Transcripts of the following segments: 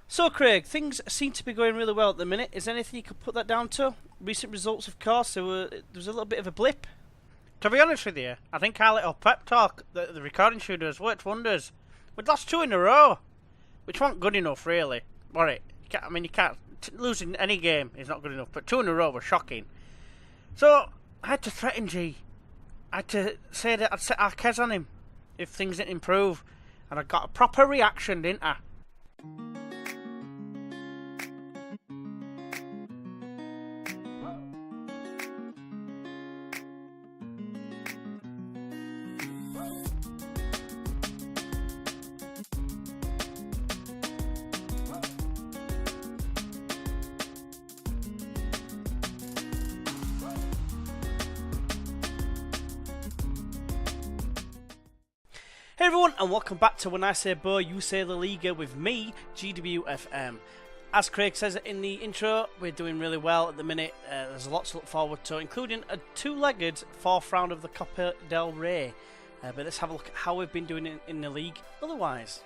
So, Craig, things seem to be going really well at the minute. Is there anything you could put that down to? Recent results, of course, there was a little bit of a blip. To be honest with you, I think our little pep talk, the recording studio, has worked wonders. We'd lost 2 in a row, which wasn't good enough, really. Were it? You can't. Losing any game is not good enough, but 2 in a row was shocking. So, I had to threaten G. I had to say that I'd set our Kez on him if things didn't improve. And I got a proper reaction, didn't I? Hey everyone, and welcome back to When I Say Bo, You Say La Liga with me, GWFM. As Craig says in the intro, we're doing really well at the minute. There's a lot to look forward to, including a 2-legged 4th round of the Copa del Rey. But let's have a look at how we've been doing in the league otherwise.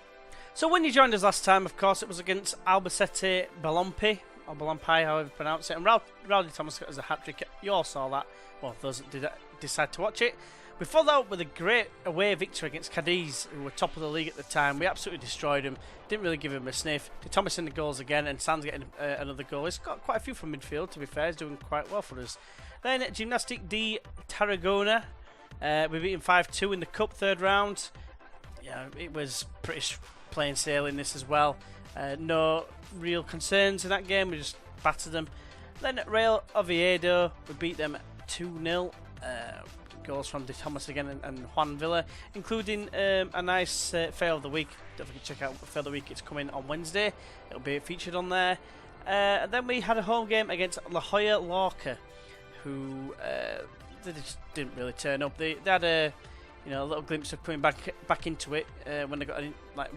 So when you joined us last time, of course, it was against Albacete Balompi, or Balompi, however you pronounce it, and Rowdy Thomas got us a hat-trick. You all saw that, well, those that did decide to watch it. We followed out with a great away victory against Cadiz, who were top of the league at the time. We absolutely destroyed them, didn't really give him a sniff. Thomas in the goals again, and Sands getting another goal. He's got quite a few from midfield, to be fair. He's doing quite well for us. Then Gymnastic de Tarragona, we beat him 5-2 in the Cup 3rd round. Yeah, it was pretty plain sailing this as well. No real concerns in that game, we just battered them. Then at Real Oviedo, we beat them 2-0. Goals from De Thomas again and Juan Villa, including a nice fail of the week. Don't forget to check out fail of the week. It's coming on Wednesday. It'll be featured on there. And then we had a home game against La Jolla Lorca, who they just didn't really turn up. They had a little glimpse of coming back into it when they got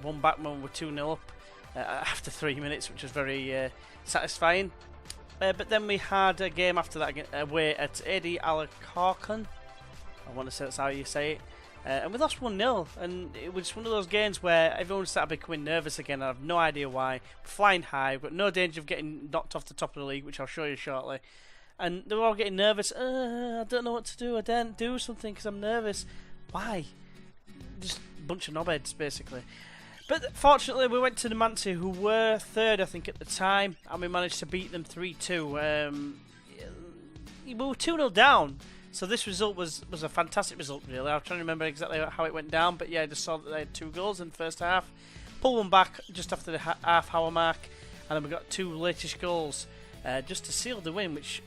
one back when we were 2-0 up after 3 minutes, which was very satisfying. But then we had a game after that away at Edi Alacorcan. I want to say that's how you say it. And we lost 1-0, and it was one of those games where everyone started becoming nervous again. I have no idea why. We're flying high, we've got no danger of getting knocked off the top of the league, which I'll show you shortly. And they were all getting nervous. I don't know what to do. I daren't do something because I'm nervous. Why? Just a bunch of knobheads, basically. But fortunately, we went to the Numancia, who were 3rd, I think, at the time, and we managed to beat them 3-2. We were 2-0 down. So this result was a fantastic result, really. I'm trying to remember exactly how it went down, but yeah, I just saw that they had 2 goals in the first half. Pulled one back just after the half-hour mark, and then we got 2 latest goals just to seal the win, which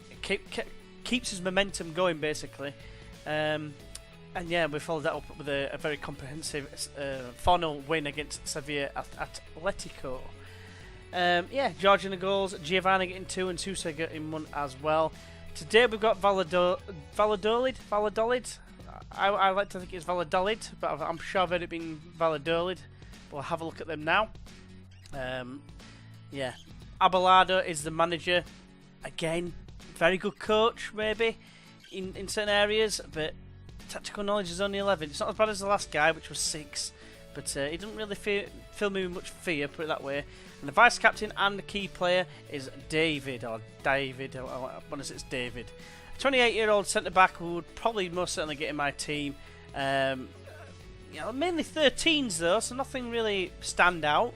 keeps his momentum going, basically. And yeah, we followed that up with a very comprehensive 4-0 win against Sevilla Atletico. Yeah, George in the goals, Giovanni getting 2, and Sousa getting 1 as well. Today we've got Valladolid. I like to think it's Valladolid, but I'm sure I've heard it being Valladolid. We'll have a look at them now. Yeah, Abelardo is the manager. Again, very good coach, maybe, in certain areas, but tactical knowledge is only 11. It's not as bad as the last guy, which was 6, but he doesn't really fill me with much fear, put it that way. And the vice captain and the key player is David. I want to say it's David. 28-year-old centre-back who would probably most certainly get in my team. Mainly 13s though, so nothing really stand out.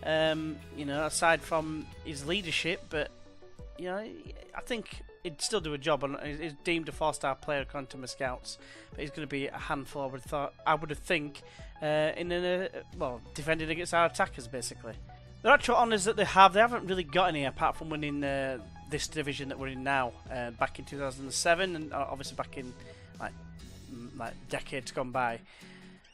Aside from his leadership, but I think he'd still do a job, and he's deemed a 4-star player according to my scouts. But he's going to be a handful, I would think, defending against our attackers, basically. The actual honours that they haven't really got any apart from winning this division that we're in now, back in 2007, and obviously back in like decades gone by.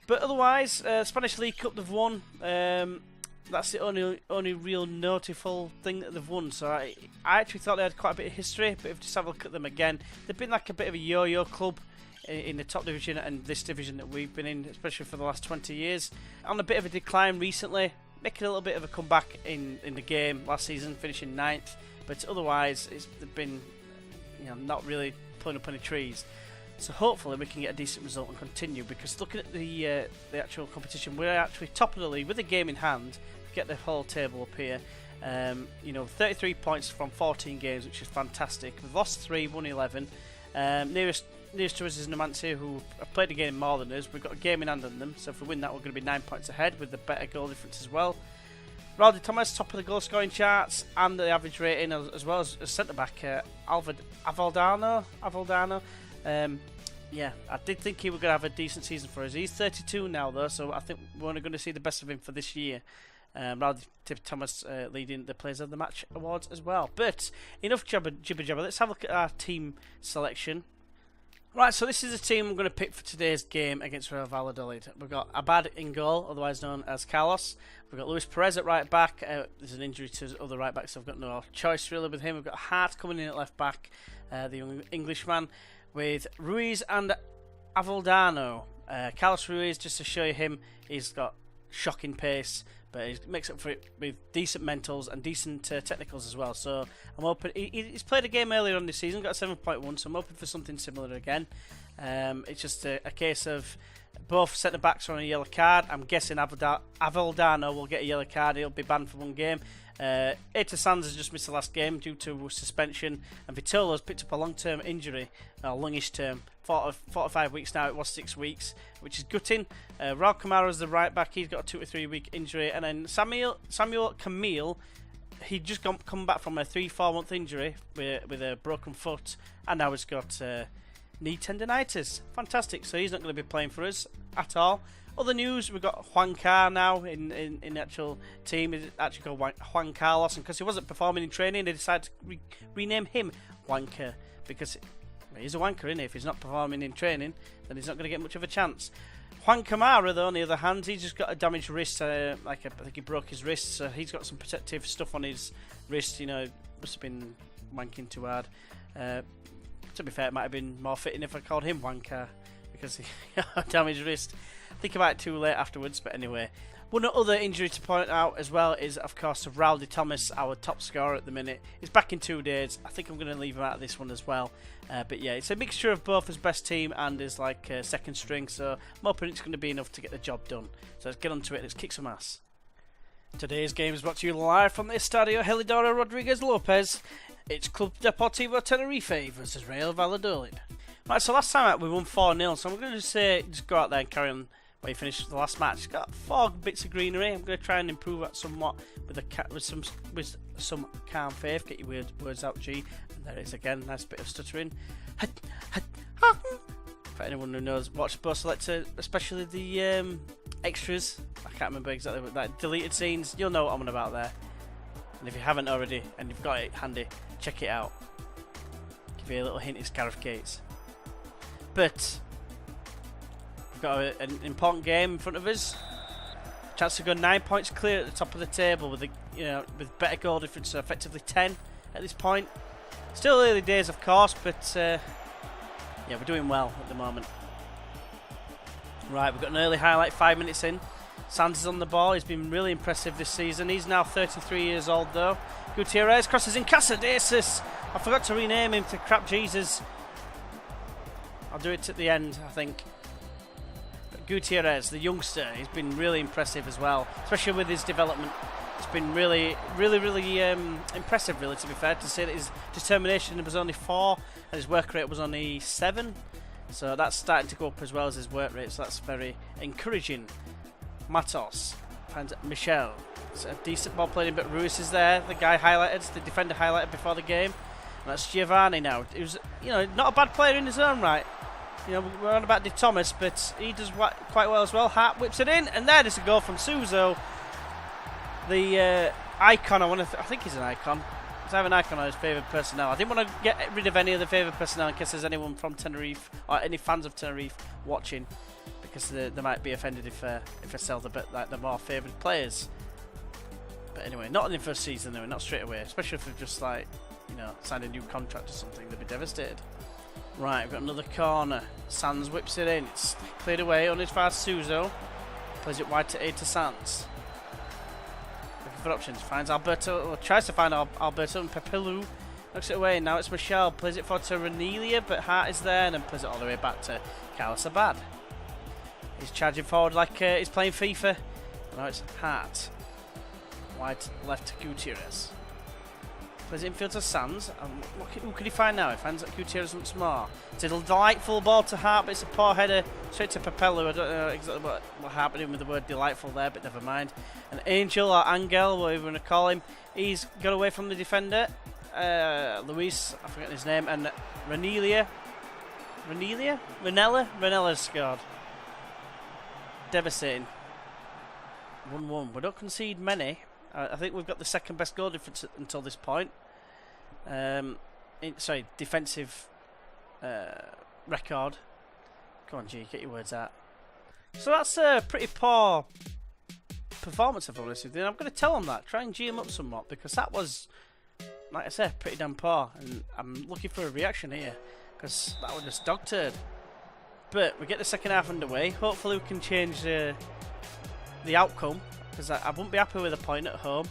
But otherwise, Spanish League Cup they've won. That's the only real notable thing that they've won. So I actually thought they had quite a bit of history, but if you just have a look at them again, they've been like a bit of a yo-yo club in the top division and this division that we've been in, especially for the last 20 years. On a bit of a decline recently, making a little bit of a comeback in the game last season, finishing 9th. But otherwise, they've been not really pulling up any trees. So hopefully we can get a decent result and continue, because looking at the actual competition, we're actually top of the league with a game in hand. Get the whole table up here, You know, 33 points from 14 games, which is fantastic. We've lost 3, won 11. Nearest to us is Numancia, who have played a game more than us. We've got a game in hand on them, so if we win that, we're going to be 9 points ahead with the better goal difference as well. Rowdy Thomas, top of the goal scoring charts and the average rating, as well as centre back Avaldano. Yeah, I did think he was going to have a decent season for us. He's 32 now, though, so I think we're only going to see the best of him for this year. Rowdy Thomas leading the Players of the Match awards as well. But enough jibber jabber. Let's have a look at our team selection. Right, so this is the team I'm going to pick for today's game against Real Valladolid. We've got Abad in goal, otherwise known as Carlos. We've got Luis Perez at right back. There's an injury to his other right back, so I've got no choice really with him. We've got Hart coming in at left back, the young Englishman, with Ruiz and Avaldano. Carlos Ruiz, just to show you him, he's got shocking pace, but he makes up for it with decent mentals and decent technicals as well. So I'm hoping he's played a game earlier on this season, got a 7.1, so I'm hoping for something similar again. It's just a case of both centre backs on a yellow card. I'm guessing Avaldano will get a yellow card. He'll be banned for one game. Eta Sands has just missed the last game due to suspension, and Vitolo's picked up a long-term injury, a longish term, 4 to 5 weeks now. It was 6 weeks, which is gutting. Raul Kamara's the right back. He's got a 2 to 3 week injury, and then Samuel Camille, he just come back from a 3-4 month injury with a broken foot, and now he's got knee tendonitis. Fantastic. So he's not going to be playing for us at all. Other news, we've got Juan Car now in the actual team. It's actually called Juan Carlos, and because he wasn't performing in training, they decided to rename him Wanker, because he's a wanker, isn't he? If he's not performing in training, then he's not going to get much of a chance. Juan Kamara, though, on the other hand, he's just got a damaged wrist. I think he broke his wrist, so he's got some protective stuff on his wrist. You know, must have been wanking too hard. To be fair, it might have been more fitting if I called him Wanker, because he got a damaged wrist. Think about it too late afterwards, but anyway. One other injury to point out as well is, of course, Rowdy Thomas, our top scorer at the minute. He's back in 2 days. I think I'm going to leave him out of this one as well. But yeah, it's a mixture of both his best team and his second string, so I'm hoping it's going to be enough to get the job done. So let's get on to it. Let's kick some ass. Today's game is brought to you live from the Estadio Helidoro Rodriguez Lopez. It's Club Deportivo Tenerife versus Real Valladolid. Right, so last time out we won 4-0, so I'm going to just go out there and carry on where you finished the last match. Got 4 bits of greenery. I'm going to try and improve that somewhat with some calm faith. Get your words out, G. And there it is again. Nice bit of stuttering. For anyone who knows, watch Sports Selector, especially the extras. I can't remember exactly what that deleted scenes. You'll know what I'm on about there. And if you haven't already and you've got it handy, check it out. Give you a little hint. It's Gareth Gates. But we've got an important game in front of us. Chance to go 9 points clear at the top of the table with with better goal difference, so effectively 10 at this point. Still early days, of course, but yeah, we're doing well at the moment. Right, we've got an early highlight 5 minutes in. Sands is on the ball. He's been really impressive this season. He's now 33 years old, though. Gutierrez crosses in. Casadesas. I forgot to rename him to Crap Jesus. I'll do it at the end, I think. But Gutierrez, the youngster, he's been really impressive as well, especially with his development. It's been really impressive, really, to be fair, to say that his determination was only 4 and his work rate was only 7. So that's starting to go up as well as his work rate, so that's very encouraging. Matos finds Michel. It's a decent ball played in, but Ruiz is there, the guy highlighted, the defender highlighted before the game. And that's Giovanni now. He was, not a bad player in his own right. We're on about De Thomas, but he does quite well as well. Hart whips it in, and there's a goal from Suso. The icon, I think he's an icon. He's having an icon on his favourite personnel. I didn't want to get rid of any of the favourite personnel in case there's anyone from Tenerife or any fans of Tenerife watching, because they might be offended if I sell the more favoured players. But anyway, not in the first season though, not straight away. Especially if they've just signed a new contract or something, they'd be devastated. Right, we've got another corner. Sands whips it in. It's cleared away on his fast Suso. Plays it wide to Eta Sands. Looking for options. Finds Alberto, or tries to find Alberto, and Pepelu knocks it away. Now it's Michel. Plays it forward to Renelia, but Hart is there, and then plays it all the way back to Carlos Abad. He's charging forward like he's playing FIFA. Now it's Hart. Wide to the left to Gutierrez. Plays it infield to Sands. And who can he find now? He finds that Gutierrez once more. It's a delightful ball to Hart, but it's a poor header straight to Papello. I don't know exactly what happened with the word delightful there, but never mind. An Angel or Angel, whatever you want to call him, he's got away from the defender. Luis, I forget his name, and Ranella scored. Devastating. 1-1. We don't concede many. I think we've got the second best goal difference until this point. Defensive record. Come on, G, get your words out. So that's a pretty poor performance, if I'm honest with you. I'm going to tell them that. Try and G him up somewhat, because that was, like I said, pretty damn poor. And I'm looking for a reaction here, because that was just dog turd. But we get the second half underway. Hopefully we can change the outcome, because I wouldn't be happy with a point at home.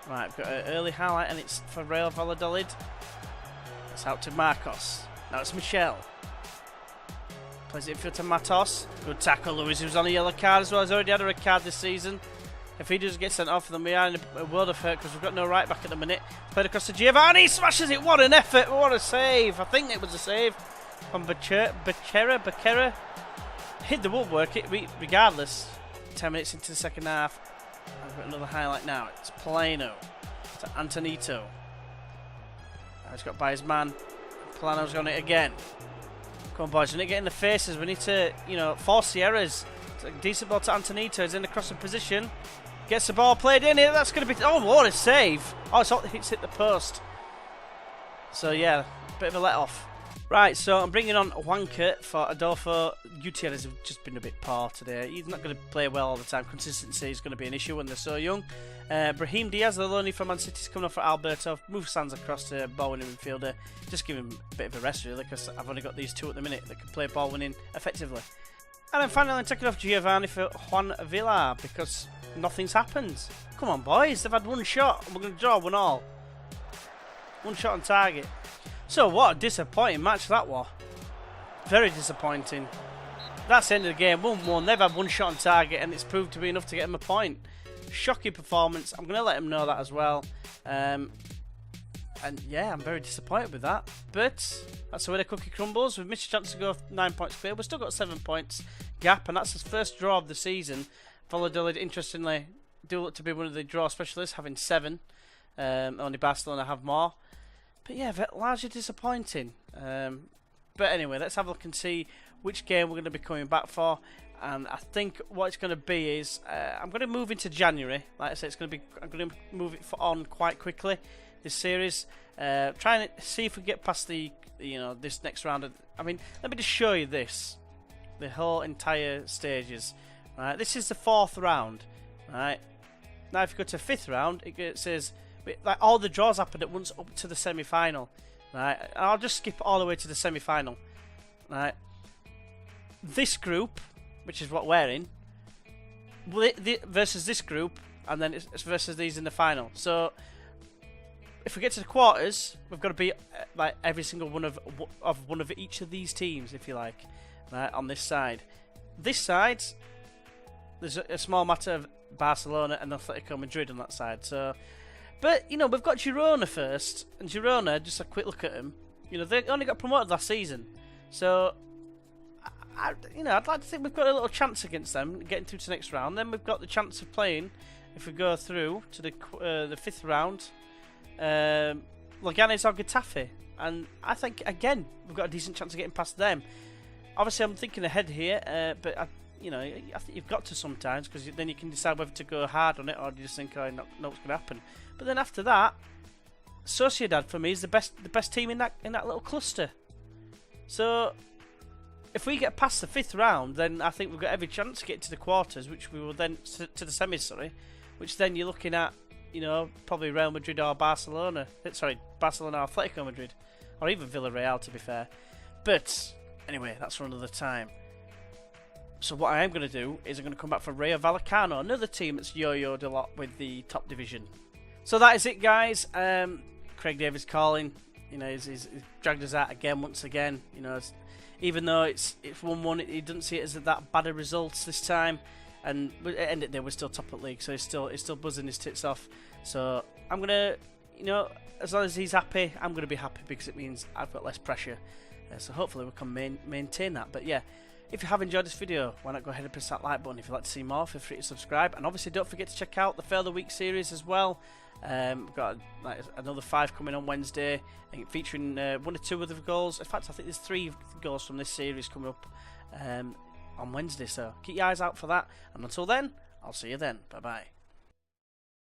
Right, I've got an early highlight, and it's for Real Valladolid. It's out to Marcos. Now it's Michel. Plays it infield to Matos. Good tackle, Luis, who's on a yellow card as well. He's already had a red card this season. If he does get sent off, then we are in a world of hurt, because we've got no right back at the minute. Played across to Giovanni. Smashes it. What an effort. What a save. I think it was a save from Becerra. Hit the woodwork, regardless. 10 minutes into the second half. I've got another highlight now. It's Plano to Antonito. Now he's got by his man. Plano's on it again. Come on, boys. We need to get in the faces. We need to, force the errors. It's a decent ball to Antonito. He's in the crossing position. Gets the ball played in here. That's going to be... Oh, what a save. Oh, it's hit the post. So, yeah, bit of a let-off. Right, so I'm bringing on Wanker for Adolfo. Gutierrez has just been a bit poor today. He's not going to play well all the time. Consistency is going to be an issue when they're so young. Brahim Diaz, the loanee from Man City, is coming off for Alberto. Move Sands across to ball-winning midfielder. Just give him a bit of a rest, really, because I've only got these two at the minute that can play ball-winning effectively. And then finally I'm taking off Giovanni for Juan Villar, because nothing's happened. Come on, boys. They've had one shot, and we're going to draw 1-1. One shot on target. So what a disappointing match that was. Very disappointing. That's the end of the game. 1-1. They've had one shot on target, and it's proved to be enough to get them a point. Shocking performance. I'm going to let them know that as well. And yeah, I'm very disappointed with that. But that's the way the cookie crumbles. We've missed a chance to go 9 points clear. We've still got 7 points gap, and that's his first draw of the season. Valladolid, interestingly, do look to be one of the draw specialists, having 7. Only Barcelona have more. But yeah, largely disappointing. But anyway, let's have a look and see which game we're going to be coming back for. And I think what it's going to be is I'm going to move into January. Like I said, I'm going to move it on quite quickly. This series, trying to see if we get past the this next round. I mean, let me just show you this, the whole entire stages. Right, this is the 4th round. Right, now if you go to 5th round, it says. Like all the draws happened at once up to the semi-final, right? I'll just skip all the way to the semi-final, right? This group, which is what we're in, versus this group, and then it's versus these in the final. So if we get to the quarters, we've got to beat like every single one of each of these teams, if you like, right? On this side, there's a small matter of Barcelona and Atletico Madrid on that side. So. But, we've got Girona first, and Girona, just a quick look at them, they only got promoted last season. So, I'd like to think we've got a little chance against them, getting through to the next round. Then we've got the chance of playing, if we go through to the 5th round, Leganes or Getafe. And I think, again, we've got a decent chance of getting past them. Obviously, I'm thinking ahead here, but I think you've got to sometimes, because then you can decide whether to go hard on it, or do you just think, oh, no, what's going to happen. But then after that, Sociedad for me is the best team in that little cluster. So if we get past the 5th round, then I think we've got every chance to get to the quarters, which we will then to the semis. Sorry, which then you're looking at, probably Real Madrid or Barcelona. Barcelona or Atletico Madrid, or even Villarreal, to be fair. But anyway, that's for another time. So what I am going to do is I'm going to come back for Rayo Vallecano, another team that's yo-yoed a lot with the top division. So that is it, guys. Craig Davis calling. He's dragged us out once again. Even though it's 1-1, he doesn't see it as that bad a result this time. and at the end of the day we're still top of the league, so he's still buzzing his tits off. So I'm gonna, as long as he's happy, I'm gonna be happy because it means I've got less pressure. So hopefully we can maintain that. But yeah, if you have enjoyed this video, why not go ahead and press that like button. If you'd like to see more, feel free to subscribe, and obviously don't forget to check out the Fail of the Week series as well. We've got another 5 coming on Wednesday, featuring 1 or 2 other goals. In fact, I think there's 3 goals from this series coming up on Wednesday, so keep your eyes out for that. And until then, I'll see you then. Bye bye.